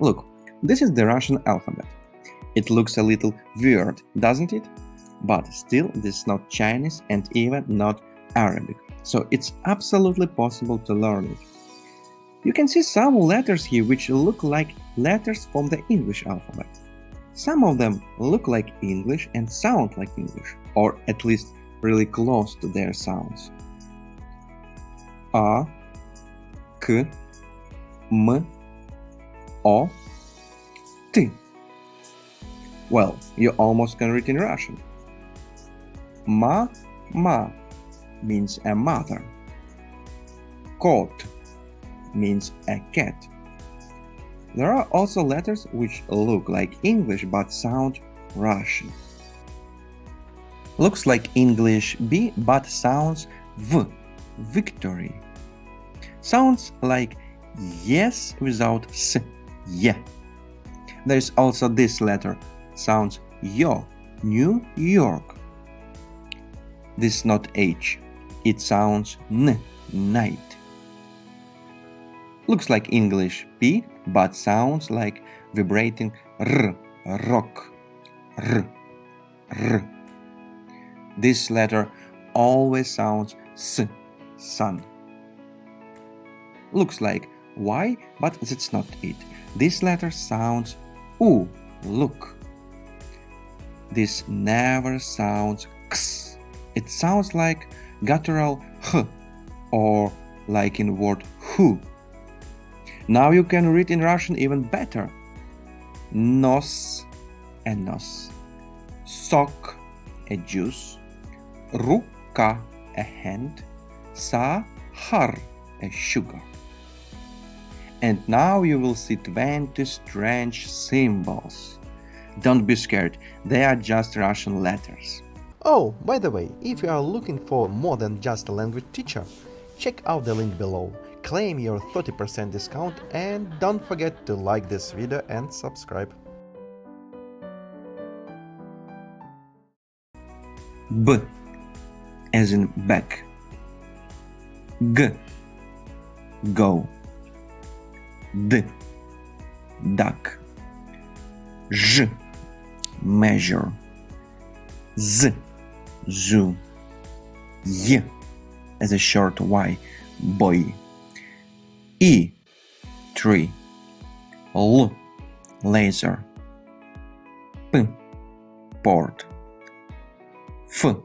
Look, this is the Russian alphabet. It looks a little weird, doesn't it? But still, this is not Chinese and even not Arabic, so it's absolutely possible to learn it. You can see some letters here which look like letters from the English alphabet. Some of them look like English and sound like English, or at least really close to their sounds. A, K, M, O, T. Well, you almost can read in Russian. Ma means a mother. Kot means a cat. There are also letters which look like English but sound Russian. Looks like English B but sounds V, victory. Sounds like yes without S, yeah. There's also this letter, sounds Yo, New York. This is not H, it sounds N, night. Looks like English P, but sounds like vibrating R, rock, R, R. This letter always sounds S, sun. Looks like Y, but that's not it. This letter sounds U, look. This never sounds X. It sounds like guttural H, or like in word who. Now you can read in Russian even better. Nos, a nose. Sok, a juice. Ruka, a hand. Sahar, a sugar. And now you will see 20 strange symbols. Don't be scared, they are just Russian letters. Oh, by the way, if you are looking for more than just a language teacher, check out the link below, claim your 30% discount, and don't forget to like this video and subscribe. B, as in back. G, go. D, duck. Ž, measure. Z, zoo. Y, as a short Y, boy. E, tree. L, laser. P, port. F,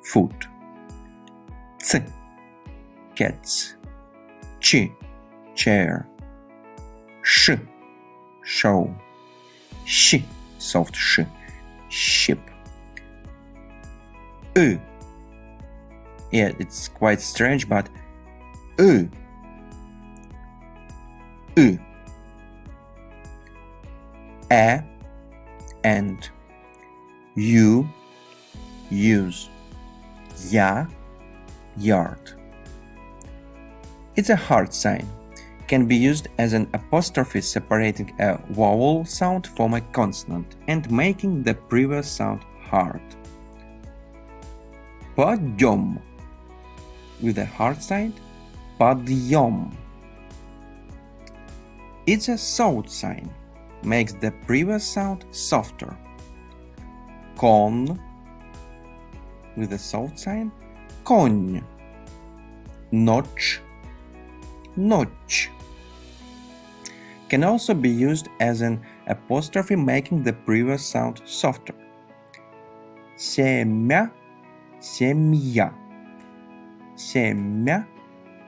foot. C, cats. Ch, chair. Sh, show. Sh, soft sh, ship. Yeah, it's quite strange, but A, and you, use. Ya, yard. It's a hard sign. Can be used as an apostrophe separating a vowel sound from a consonant and making the previous sound hard. Подъем. With a hard sign, подъем. It's a soft sign, makes the previous sound softer. Кон. With a soft sign, конь. Ночь, ночь. Can also be used as an apostrophe making the previous sound softer. Семя, семья. Семя,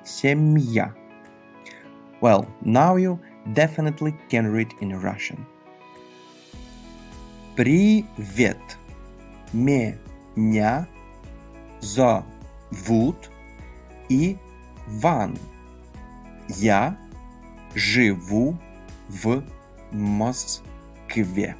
семья. Well, now you definitely can read in Russian. Привет. Меня зовут Иван. Я живу в Москве.